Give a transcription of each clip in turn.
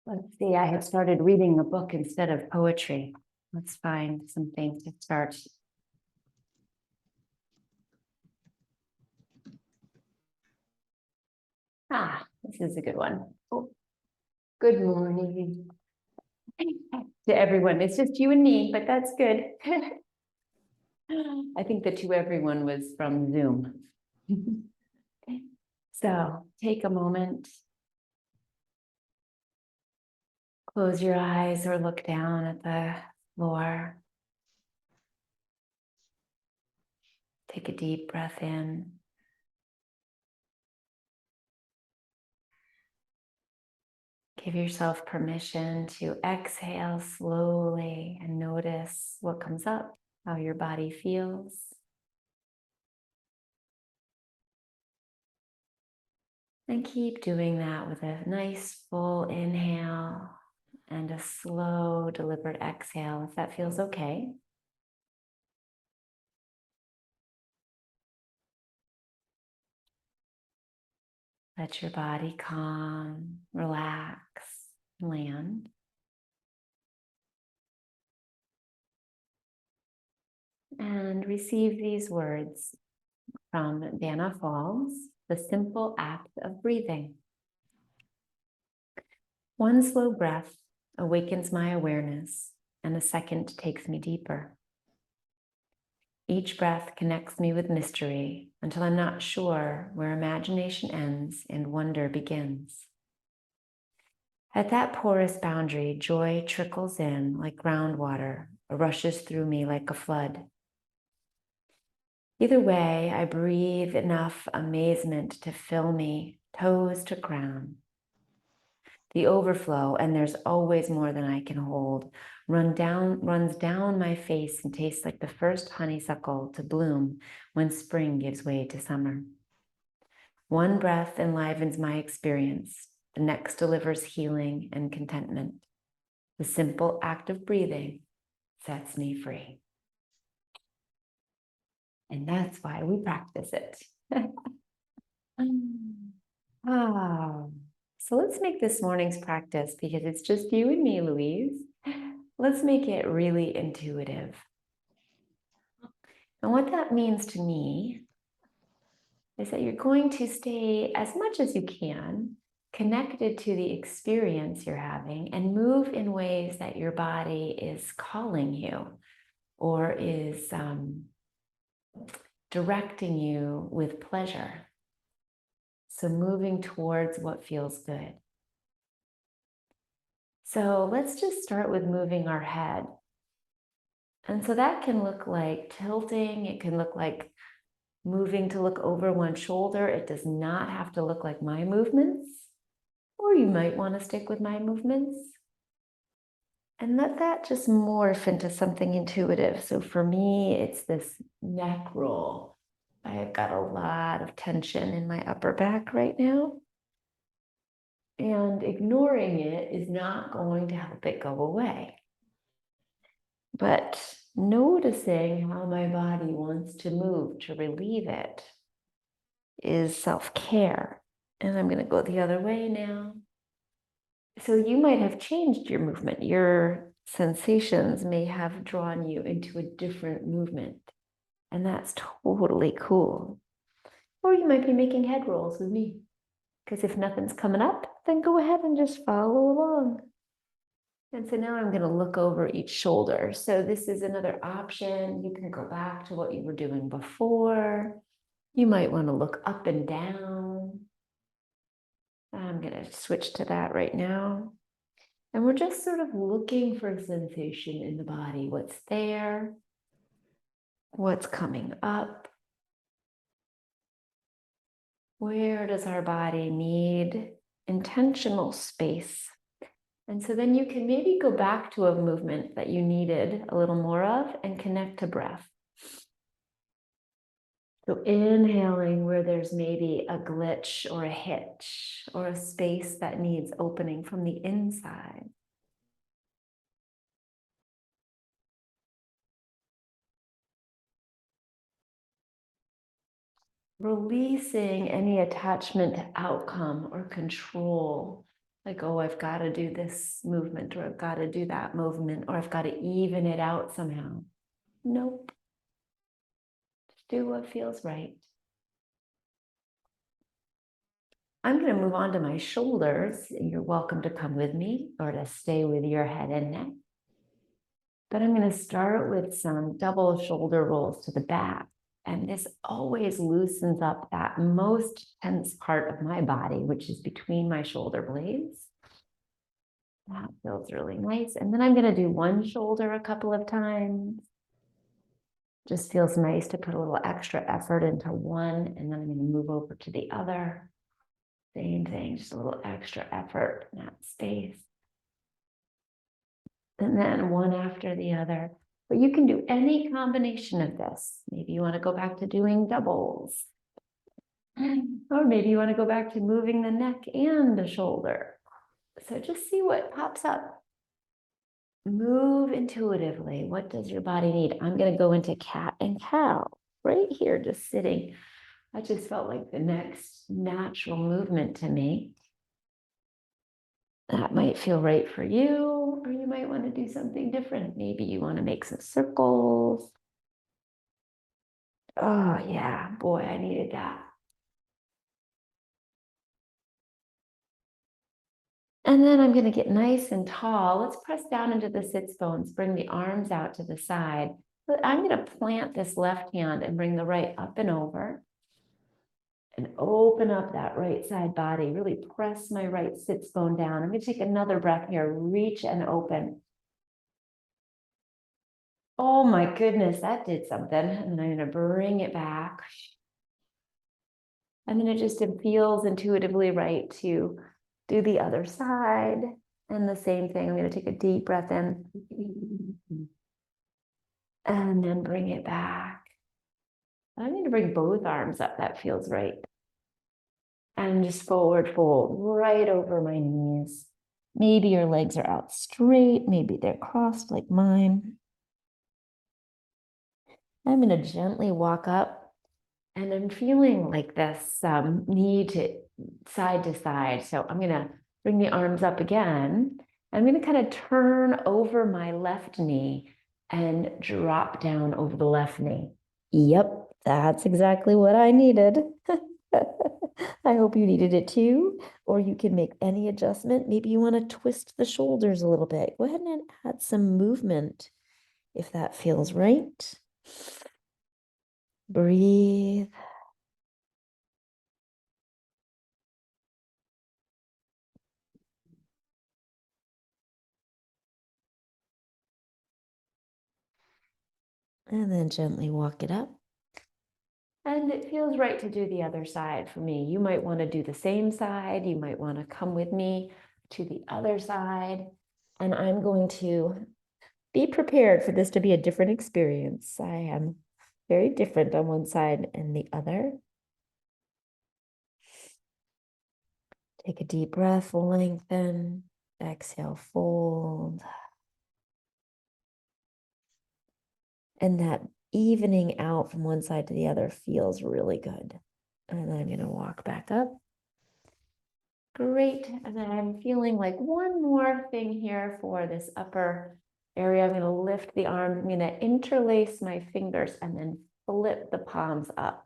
Let's see, I have started reading a book instead of poetry. Let's find something to start. This is a good one. Oh, good morning to everyone. It's just you and me, but that's good. I think the to everyone was from Zoom. So take a moment. Close your eyes or look down at the floor. Take a deep breath in. Give yourself permission to exhale slowly and notice what comes up, how your body feels. And keep doing that with a nice full inhale and a slow, deliberate exhale, if that feels okay. Let your body calm, relax, land. And receive these words from Vanna Falls, The Simple Act of Breathing. One slow breath awakens my awareness, and a second takes me deeper. Each breath connects me with mystery until I'm not sure where imagination ends and wonder begins. At that porous boundary, joy trickles in like groundwater or rushes through me like a flood. Either way, I breathe enough amazement to fill me, toes to crown. The overflow, and there's always more than I can hold, runs down my face and tastes like the first honeysuckle to bloom when spring gives way to summer. One breath enlivens my experience. The next delivers healing and contentment. The simple act of breathing sets me free. And that's why we practice it. So let's make this morning's practice, because it's just you and me, Louise. Let's make it really intuitive. And what that means to me is that you're going to stay as much as you can connected to the experience you're having and move in ways that your body is calling you or is directing you with pleasure. So moving towards what feels good. So let's just start with moving our head. And so that can look like tilting. It can look like moving to look over one shoulder. It does not have to look like my movements, or you might want to stick with my movements. And let that just morph into something intuitive. So for me, it's this neck roll. I've got a lot of tension in my upper back right now. And ignoring it is not going to help it go away. But noticing how my body wants to move to relieve it is self-care. And I'm going to go the other way now. So you might have changed your movement. Your sensations may have drawn you into a different movement. And that's totally cool. Or you might be making head rolls with me. Because if nothing's coming up, then go ahead and just follow along. And so now I'm going to look over each shoulder. So this is another option. You can go back to what you were doing before. You might want to look up and down. I'm going to switch to that right now. And we're just sort of looking for a sensation in the body. What's there? What's coming up? Where does our body need intentional space? And so then you can maybe go back to a movement that you needed a little more of and connect to breath. So inhaling where there's maybe a glitch or a hitch or a space that needs opening from the inside. Releasing any attachment to outcome or control. Like, oh, I've got to do this movement, or I've got to do that movement, or I've got to even it out somehow. Nope. Just do what feels right. I'm going to move on to my shoulders. You're welcome to come with me or to stay with your head and neck. But I'm going to start with some double shoulder rolls to the back. And this always loosens up that most tense part of my body, which is between my shoulder blades. That feels really nice. And then I'm going to do one shoulder a couple of times. Just feels nice to put a little extra effort into one, and then I'm going to move over to the other. Same thing, just a little extra effort in that space. And then one after the other. But you can do any combination of this. Maybe you want to go back to doing doubles. Or maybe you want to go back to moving the neck and the shoulder. So just see what pops up. Move intuitively. What does your body need? I'm going to go into cat and cow right here, just sitting. I just felt like the next natural movement to me. That might feel right for you, or you might want to do something different. Maybe you want to make some circles. Oh yeah, boy, I needed that. And then I'm going to get nice and tall. Let's press down into the sits bones, bring the arms out to the side. But I'm going to plant this left hand and bring the right up and over. And open up that right side body. Really press my right sits bone down. I'm going to take another breath here. Reach and open. Oh my goodness, that did something. And then I'm going to bring it back. And then it just feels intuitively right to do the other side. And the same thing, I'm going to take a deep breath in. And then bring it back. I'm going to bring both arms up. That feels right. And just forward fold right over my knees. Maybe your legs are out straight. Maybe they're crossed like mine. I'm going to gently walk up, and I'm feeling like this need to side. So I'm going to bring the arms up again. I'm going to kind of turn over my left knee and drop down over the left knee. Yep, that's exactly what I needed. I hope you needed it too, or you can make any adjustment. Maybe you want to twist the shoulders a little bit. Go ahead and add some movement if that feels right. Breathe. And then gently walk it up. And it feels right to do the other side for me. You might want to do the same side. You might want to come with me to the other side. And I'm going to be prepared for this to be a different experience. I am very different on one side and the other. Take a deep breath, lengthen, exhale, fold. And that evening out from one side to the other feels really good. And then I'm going to walk back up. Great. And then I'm feeling like one more thing here for this upper area. I'm going to lift the arms. I'm going to interlace my fingers and then flip the palms up.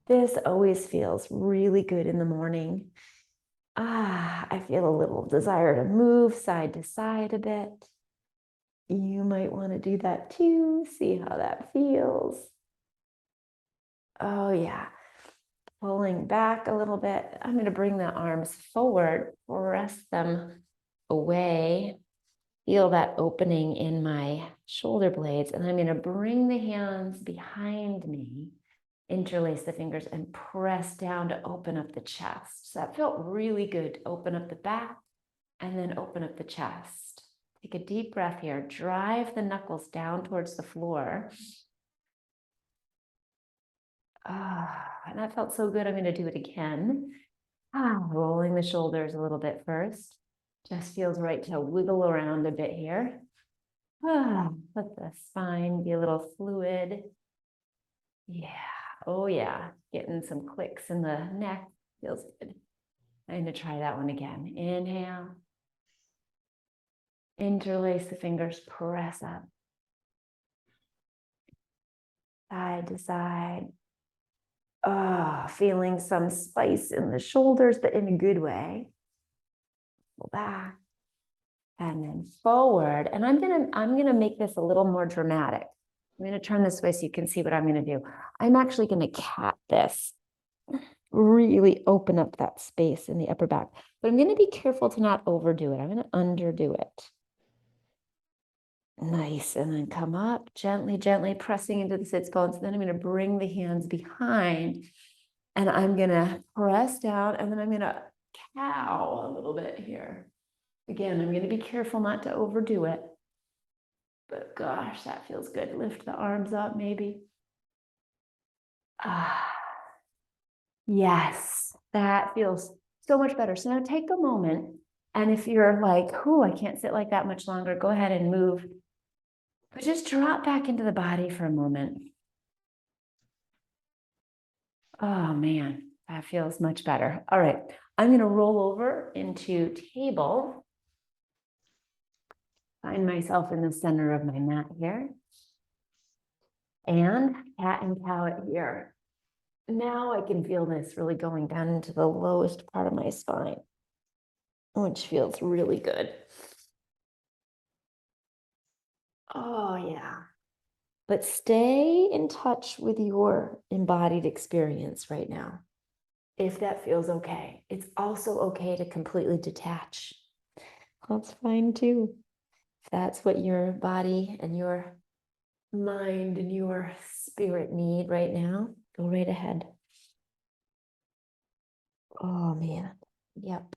This always feels really good in the morning. I feel a little desire to move side to side a bit. You might want to do that too. See how that feels. Oh yeah. Pulling back a little bit. I'm going to bring the arms forward, press them away. Feel that opening in my shoulder blades. And I'm going to bring the hands behind me, interlace the fingers, and press down to open up the chest. So that felt really good. Open up the back and then open up the chest. Take a deep breath here. Drive the knuckles down towards the floor. And that felt so good. I'm going to do it again. Rolling the shoulders a little bit first. Just feels right to wiggle around a bit here. Let the spine be a little fluid. Yeah. Oh yeah, getting some clicks in the neck feels good. I'm gonna try that one again. Inhale. Interlace the fingers, press up. Side to side. Oh, feeling some spice in the shoulders, but in a good way. Pull back. And then forward. And I'm gonna make this a little more dramatic. I'm gonna turn this way so you can see what I'm gonna do. I'm actually gonna cat this. Really open up that space in the upper back. But I'm gonna be careful to not overdo it. I'm gonna underdo it. Nice. And then come up gently, gently pressing into the sits bones. Then I'm going to bring the hands behind and I'm going to press down and then I'm going to cow a little bit here. Again, I'm going to be careful not to overdo it. But gosh, that feels good. Lift the arms up maybe. Yes, that feels so much better. So now take a moment. And if you're like, oh, I can't sit like that much longer, go ahead and move. But just drop back into the body for a moment. Oh man, that feels much better. All right, I'm going to roll over into table. Find myself in the center of my mat here. And cat and cow it here. Now I can feel this really going down into the lowest part of my spine, which feels really good. Oh yeah. But stay in touch with your embodied experience right now, if that feels okay. It's also okay to completely detach. That's fine too. If that's what your body and your mind and your spirit need right now, go right ahead. Oh man. Yep.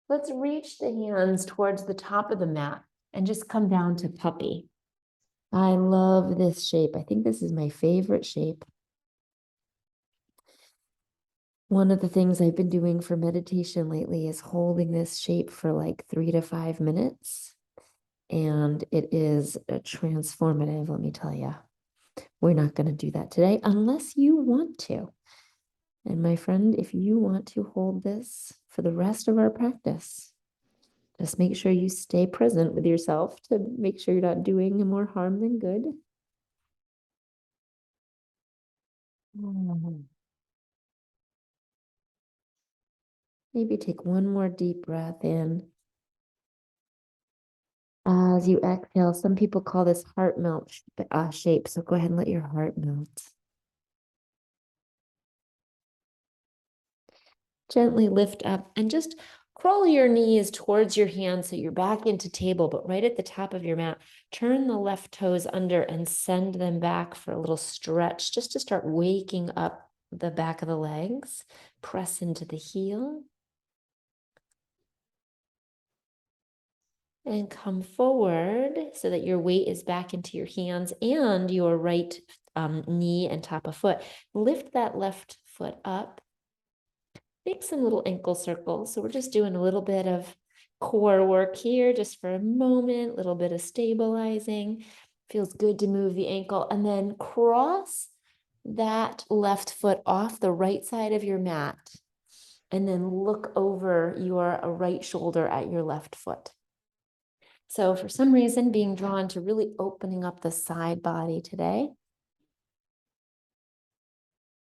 Let's reach the hands towards the top of the mat and just come down to puppy. I love this shape. I think this is my favorite shape. One of the things I've been doing for meditation lately is holding this shape for like 3 to 5 minutes. And it is transformative, let me tell you. We're not going to do that today unless you want to. And my friend, if you want to hold this for the rest of our practice, just make sure you stay present with yourself to make sure you're not doing more harm than good. Maybe take one more deep breath in. As you exhale, some people call this heart melt shape. So go ahead and let your heart melt. Gently lift up and just crawl your knees towards your hands so you're back into table, but right at the top of your mat, turn the left toes under and send them back for a little stretch just to start waking up the back of the legs. Press into the heel. And come forward so that your weight is back into your hands and your right knee and top of foot. Lift that left foot up. Make some little ankle circles. So we're just doing a little bit of core work here just for a moment, a little bit of stabilizing. Feels good to move the ankle and then cross that left foot off the right side of your mat and then look over your right shoulder at your left foot. So for some reason, being drawn to really opening up the side body today.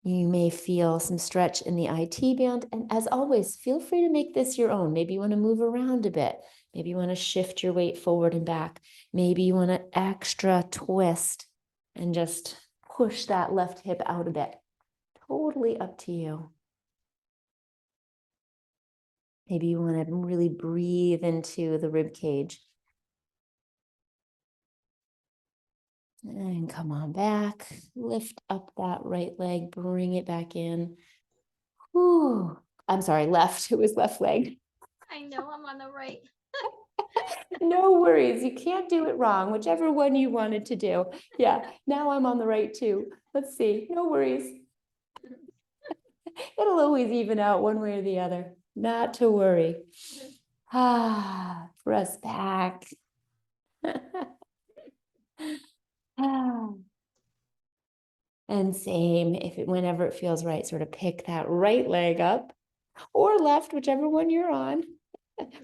You may feel some stretch in the IT band. And as always, feel free to make this your own. Maybe you want to move around a bit. Maybe you want to shift your weight forward and back. Maybe you want to extra twist and just push that left hip out a bit. Totally up to you. Maybe you want to really breathe into the rib cage. And come on back, lift up that right leg, bring it back in. Whew. I'm sorry, left, it was left leg. I know I'm on the right. No worries, you can't do it wrong, whichever one you wanted to do. Yeah, now I'm on the right too. Let's see, no worries. It'll always even out one way or the other, not to worry. Press back. Ah. And same, whenever it feels right, sort of pick that right leg up or left, whichever one you're on.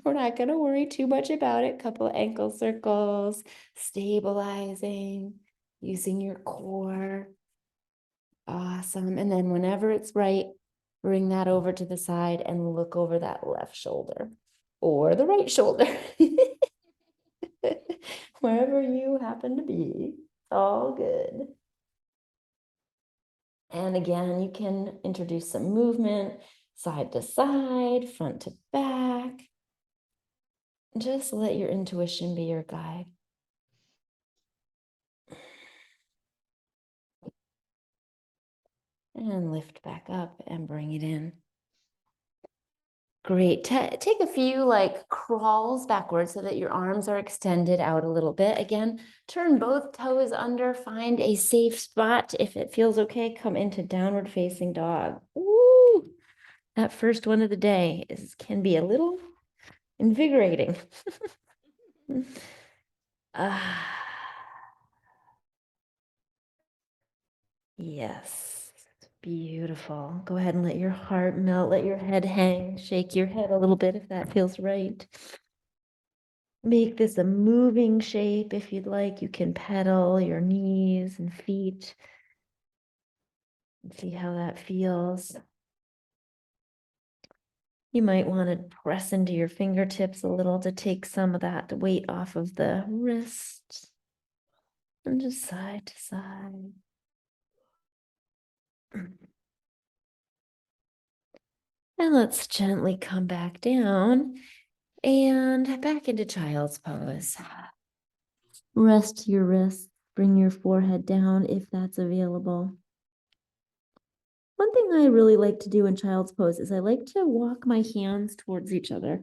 We're not going to worry too much about it. Couple ankle circles, stabilizing, using your core. Awesome. And then whenever it's right, bring that over to the side and look over that left shoulder or the right shoulder. Wherever you happen to be, all good. And again, you can introduce some movement side to side, front to back. Just let your intuition be your guide. And lift back up and bring it in. Great. Take a few like crawls backwards so that your arms are extended out a little bit. Again, turn both toes under, find a safe spot. If it feels okay, come into downward facing dog. Woo! That first one of the day can be a little invigorating. Yes, beautiful. Go ahead and let your heart melt, let your head hang, shake your head a little bit if that feels right. Make this a moving shape if you'd like. You can pedal your knees and feet and see how that feels. You might want to press into your fingertips a little to take some of that weight off of the wrist. And just side to side. And let's gently come back down and back into child's pose. Rest your wrists, bring your forehead down if that's available. One thing I really like to do in child's pose is I like to walk my hands towards each other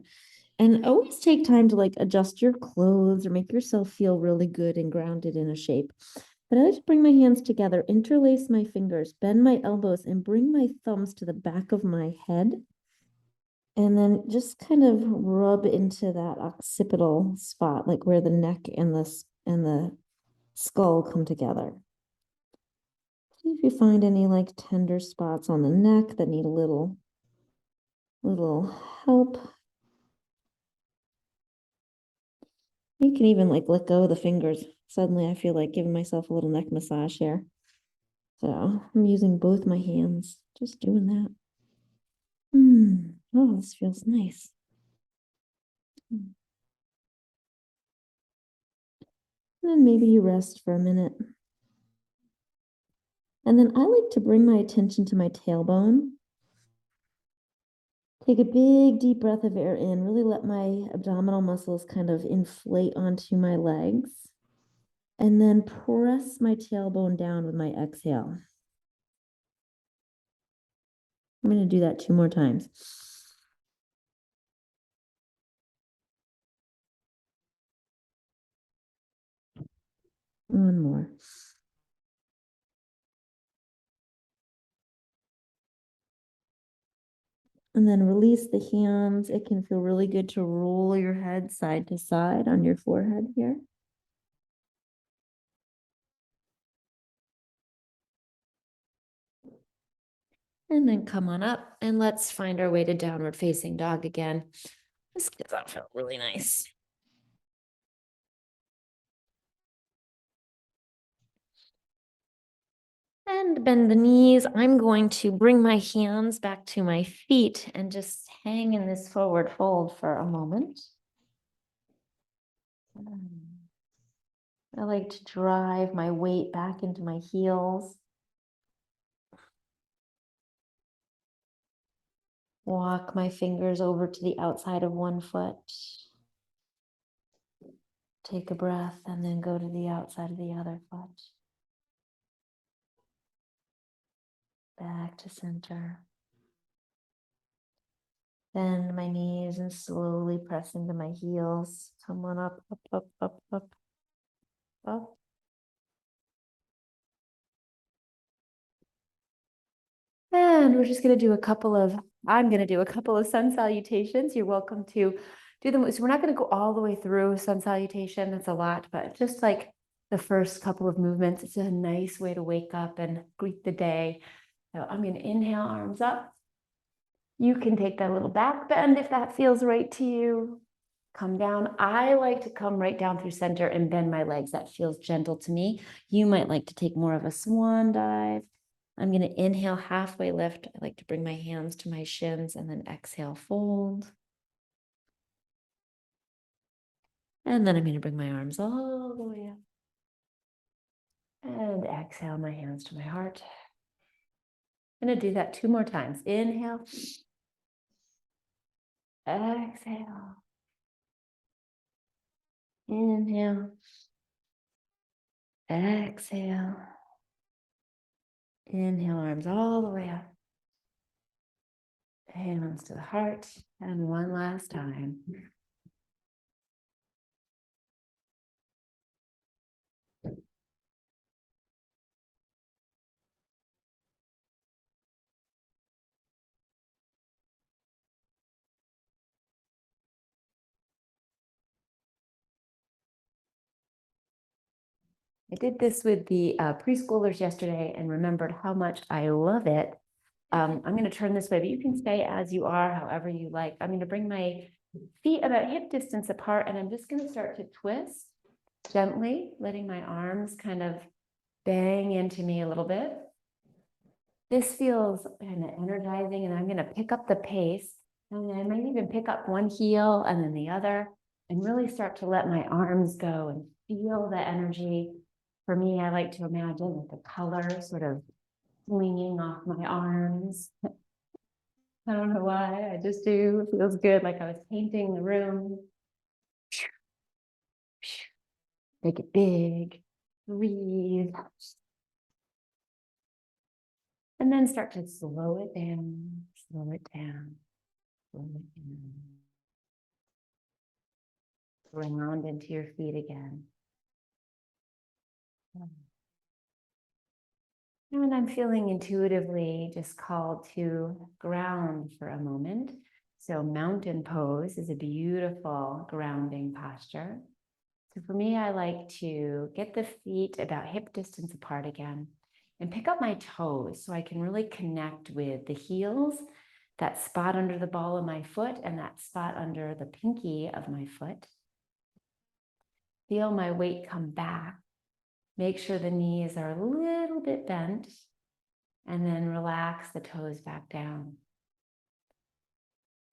and always take time to like adjust your clothes or make yourself feel really good and grounded in a shape. But I like to bring my hands together, interlace my fingers, bend my elbows, and bring my thumbs to the back of my head. And then just kind of rub into that occipital spot, like where the neck and the skull come together. See if you find any like tender spots on the neck that need a little help. You can even like let go of the fingers. Suddenly I feel like giving myself a little neck massage here. So I'm using both my hands, just doing that. Oh, this feels nice. And then maybe you rest for a minute. And then I like to bring my attention to my tailbone. Take a big deep breath of air in, really let my abdominal muscles kind of inflate onto my legs. And then press my tailbone down with my exhale. I'm going to do that 2 more times. One more. And then release the hands. It can feel really good to roll your head side to side on your forehead here. And then come on up and let's find our way to downward facing dog again. This felt really nice. And bend the knees. I'm going to bring my hands back to my feet and just hang in this forward fold for a moment. I like to drive my weight back into my heels. Walk my fingers over to the outside of one foot. Take a breath and then go to the outside of the other foot. Back to center. Bend my knees and slowly press into my heels. Come on up, up, up, up, up, up. And we're just going to do I'm going to do a couple of sun salutations. You're welcome to do them. So we're not going to go all the way through sun salutation. That's a lot, but just like the first couple of movements. It's a nice way to wake up and greet the day. So I'm going to inhale, arms up. You can take that little back bend if that feels right to you. Come down. I like to come right down through center and bend my legs. That feels gentle to me. You might like to take more of a swan dive. I'm going to inhale, halfway lift. I like to bring my hands to my shins and then exhale, fold. And then I'm going to bring my arms all the way up. And exhale, my hands to my heart. I'm going to do that 2 more times. Inhale. Exhale. Inhale. Exhale. Inhale, arms all the way up. Hands to the heart. And one last time. I did this with the preschoolers yesterday and remembered how much I love it. I'm going to turn this way, but you can stay as you are, however you like. I'm going to bring my feet about hip distance apart, and I'm just going to start to twist gently, letting my arms kind of bang into me a little bit. This feels kind of energizing, and I'm going to pick up the pace, and I might even pick up one heel and then the other, and really start to let my arms go and feel the energy. For me, I like to imagine like the color sort of flinging off my arms. I don't know why, I just do. It feels good, like I was painting the room. Make it big, breathe. And then start to slow it down, slow it down, slow it down. Ground into your feet again. And I'm feeling intuitively just called to ground for a moment. So mountain pose is a beautiful grounding posture. So for me, I like to get the feet about hip distance apart again and pick up my toes so I can really connect with the heels, that spot under the ball of my foot and that spot under the pinky of my foot. Feel my weight come back. Make sure the knees are a little bit bent, and then relax the toes back down.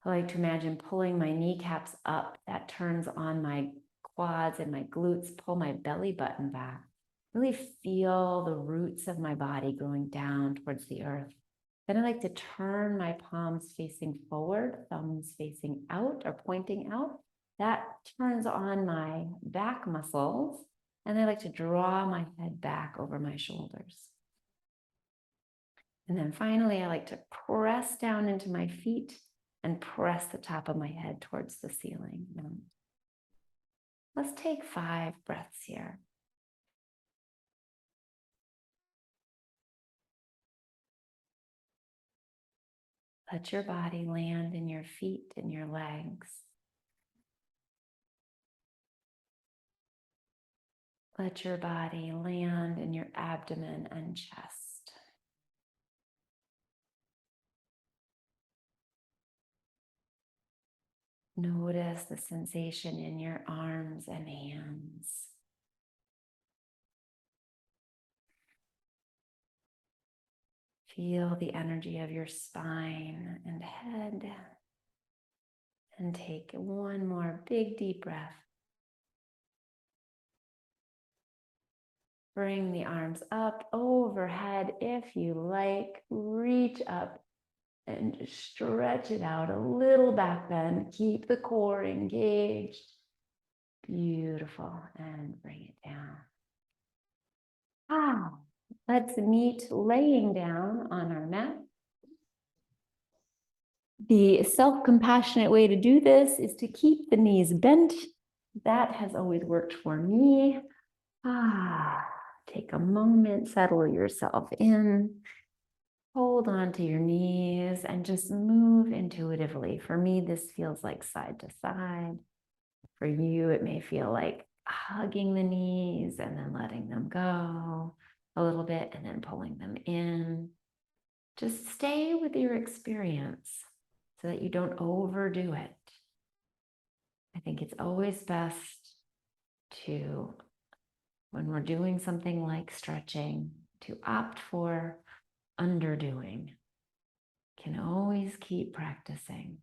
I like to imagine pulling my kneecaps up. That turns on my quads and my glutes, pull my belly button back. Really feel the roots of my body going down towards the earth. Then I like to turn my palms facing forward, thumbs facing out or pointing out. That turns on my back muscles. And I like to draw my head back over my shoulders. And then finally, I like to press down into my feet and press the top of my head towards the ceiling. Let's take 5 breaths here. Let your body land in your feet and your legs. Let your body land in your abdomen and chest. Notice the sensation in your arms and hands. Feel the energy of your spine and head. And take one more big deep breath. Bring the arms up overhead if you like. Reach up and just stretch it out, a little back bend. Keep the core engaged. Beautiful. And bring it down. Let's meet laying down on our mat. The self-compassionate way to do this is to keep the knees bent. That has always worked for me. Take a moment, settle yourself in. Hold on to your knees and just move intuitively. For me, this feels like side to side. For you, it may feel like hugging the knees and then letting them go a little bit and then pulling them in. Just stay with your experience so that you don't overdo it. I think it's always best to, when we're doing something like stretching, to opt for underdoing. Can always keep practicing.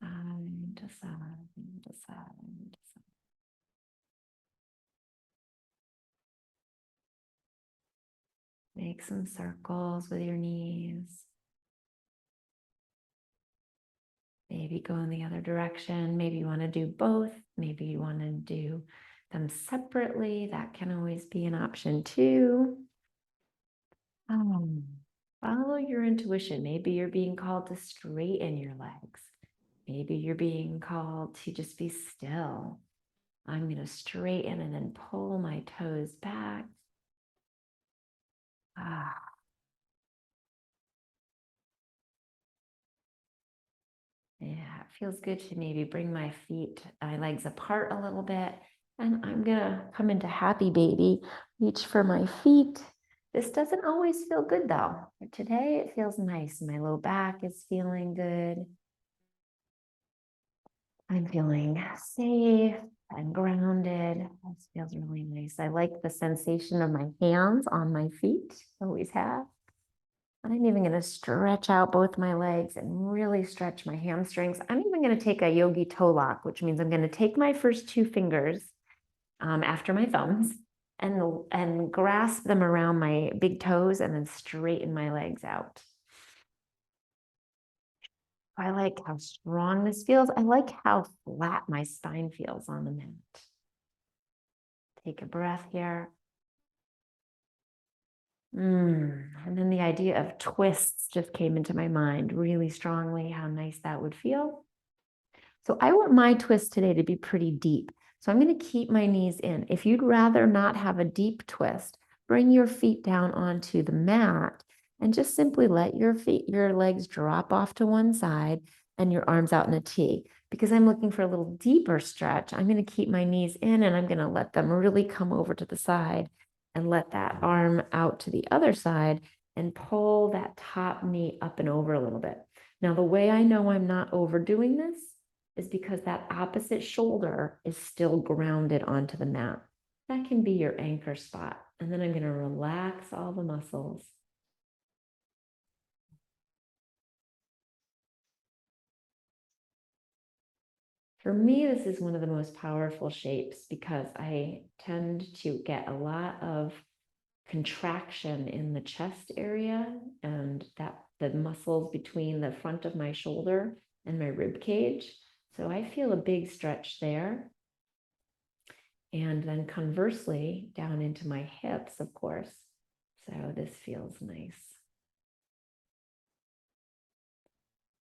Side to side to side to side. Make some circles with your knees. Maybe go in the other direction. Maybe you want to do both. Maybe you want to do them separately. That can always be an option too. Follow your intuition. Maybe you're being called to straighten your legs. Maybe you're being called to just be still. I'm going to straighten and then pull my toes back. Yeah, it feels good to maybe bring my legs apart a little bit. And I'm gonna come into happy baby, reach for my feet. This doesn't always feel good though. But today it feels nice. My low back is feeling good. I'm feeling safe and grounded. This feels really nice. I like the sensation of my hands on my feet, always have. I'm even going to stretch out both my legs and really stretch my hamstrings. I'm even going to take a yogi toe lock, which means I'm going to take my first two fingers after my thumbs and grasp them around my big toes and then straighten my legs out. I like how strong this feels. I like how flat my spine feels on the mat. Take a breath here. And then the idea of twists just came into my mind really strongly, how nice that would feel. So I want my twist today to be pretty deep. So I'm going to keep my knees in. If you'd rather not have a deep twist, bring your feet down onto the mat and just simply let your legs drop off to one side and your arms out in a T. Because I'm looking for a little deeper stretch, I'm going to keep my knees in and I'm going to let them really come over to the side and let that arm out to the other side and pull that top knee up and over a little bit. Now, the way I know I'm not overdoing this is because that opposite shoulder is still grounded onto the mat. That can be your anchor spot. And then I'm going to relax all the muscles. For me, this is one of the most powerful shapes because I tend to get a lot of contraction in the chest area and that the muscles between the front of my shoulder and my rib cage. So I feel a big stretch there. And then conversely, down into my hips, of course. So this feels nice.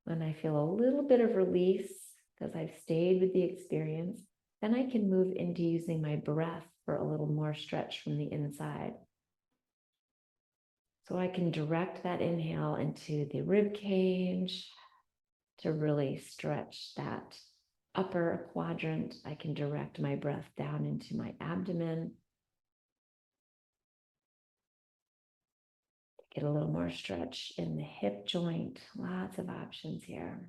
When I feel a little bit of release, because I've stayed with the experience, then I can move into using my breath for a little more stretch from the inside. So I can direct that inhale into the rib cage to really stretch that upper quadrant. I can direct my breath down into my abdomen. Get a little more stretch in the hip joint. Lots of options here.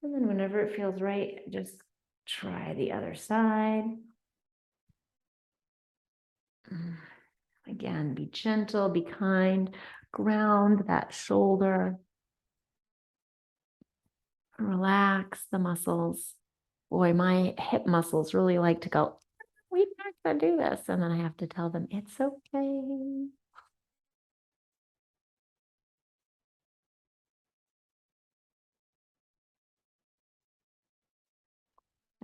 And then whenever it feels right, just try the other side. Again, be gentle, be kind, ground that shoulder. Relax the muscles. Boy, my hip muscles really like to go, we're not going to do this. And then I have to tell them, it's okay.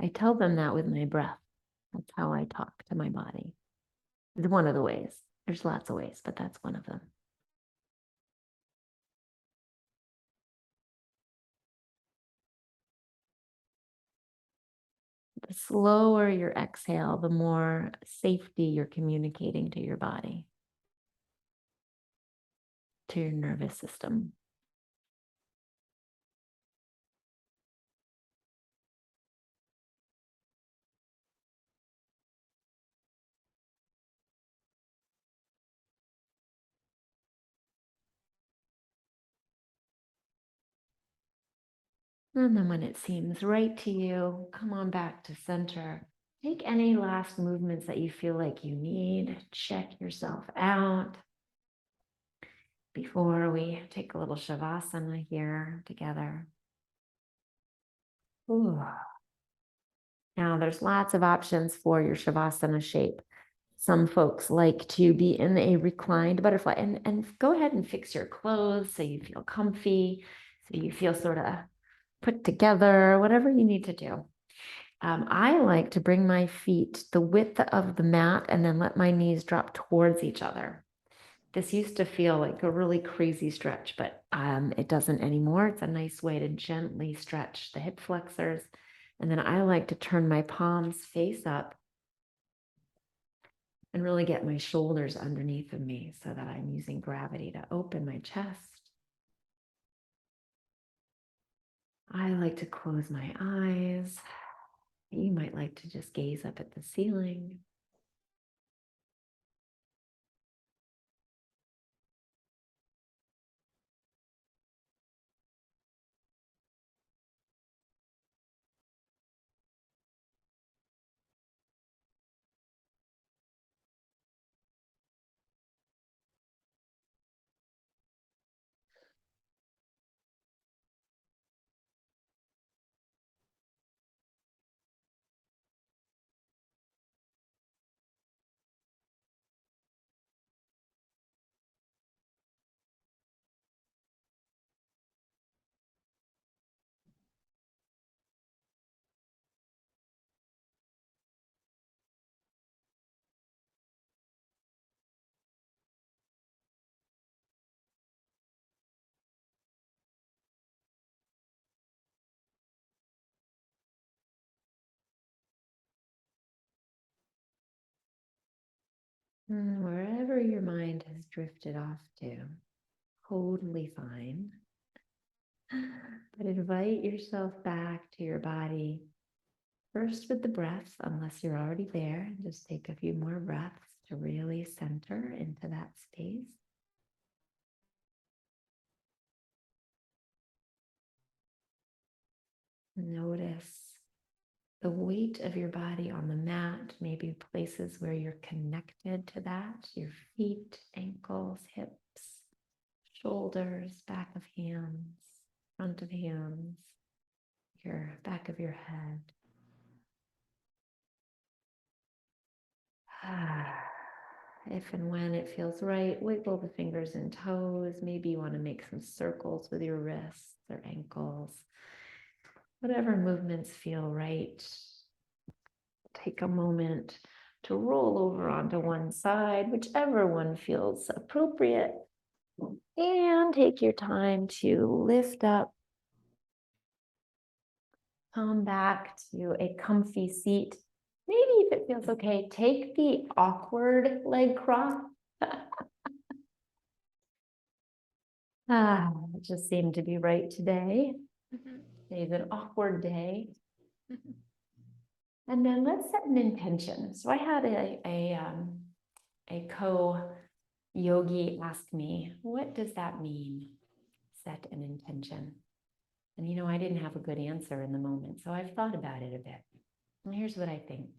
I tell them that with my breath. That's how I talk to my body. It's one of the ways. There's lots of ways, but that's one of them. The slower your exhale, the more safety you're communicating to your body, to your nervous system. And then when it seems right to you, come on back to center. Take any last movements that you feel like you need. Check yourself out before we take a little Shavasana here together. Ooh. Now there's lots of options for your Shavasana shape. Some folks like to be in a reclined butterfly, and go ahead and fix your clothes so you feel comfy, so you feel sort of put together, whatever you need to do. I like to bring my feet the width of the mat and then let my knees drop towards each other. This used to feel like a really crazy stretch, but it doesn't anymore. It's a nice way to gently stretch the hip flexors. And then I like to turn my palms face up and really get my shoulders underneath of me so that I'm using gravity to open my chest. I like to close my eyes. You might like to just gaze up at the ceiling. Wherever your mind has drifted off to, totally fine. But invite yourself back to your body, first with the breath, unless you're already there. Just take a few more breaths to really center into that space. Notice the weight of your body on the mat, maybe places where you're connected to that, your feet, ankles, hips, shoulders, back of hands, front of hands, your back of your head. If and when it feels right, wiggle the fingers and toes. Maybe you want to make some circles with your wrists or ankles. Whatever movements feel right. Take a moment to roll over onto one side, whichever one feels appropriate. And take your time to lift up. Come back to a comfy seat. Maybe if it feels okay, take the awkward leg cross. It just seemed to be right today. Today's an awkward day. And then let's set an intention. So I had a co-yogi ask me, what does that mean? Set an intention. And I didn't have a good answer in the moment, so I've thought about it a bit. And here's what I think.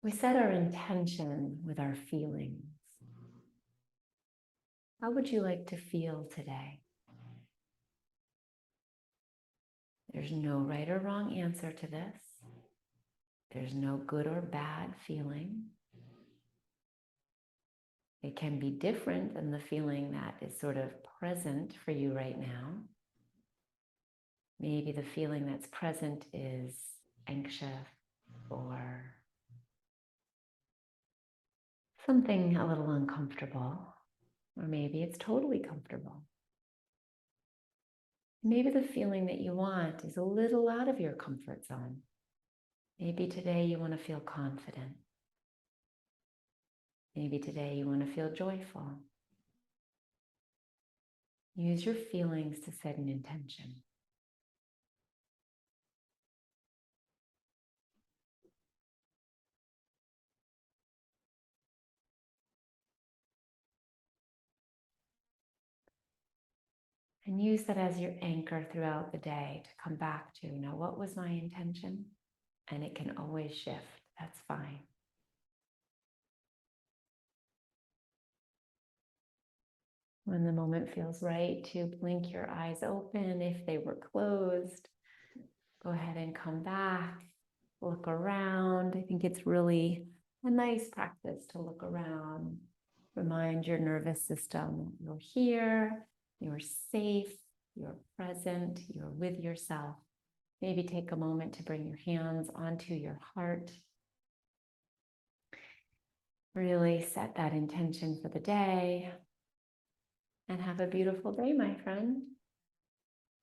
We set our intention with our feelings. How would you like to feel today? There's no right or wrong answer to this. There's no good or bad feeling. It can be different than the feeling that is sort of present for you right now. Maybe the feeling that's present is anxious or something a little uncomfortable, or maybe it's totally comfortable. Maybe the feeling that you want is a little out of your comfort zone. Maybe today you want to feel confident. Maybe today you want to feel joyful. Use your feelings to set an intention. And use that as your anchor throughout the day to come back to, now what was my intention? And it can always shift. That's fine. When the moment feels right to blink your eyes open, if they were closed, go ahead and come back, look around. I think it's really a nice practice to look around. Remind your nervous system you're here, you're safe, you're present, you're with yourself. Maybe take a moment to bring your hands onto your heart. Really set that intention for the day and have a beautiful day, my friend.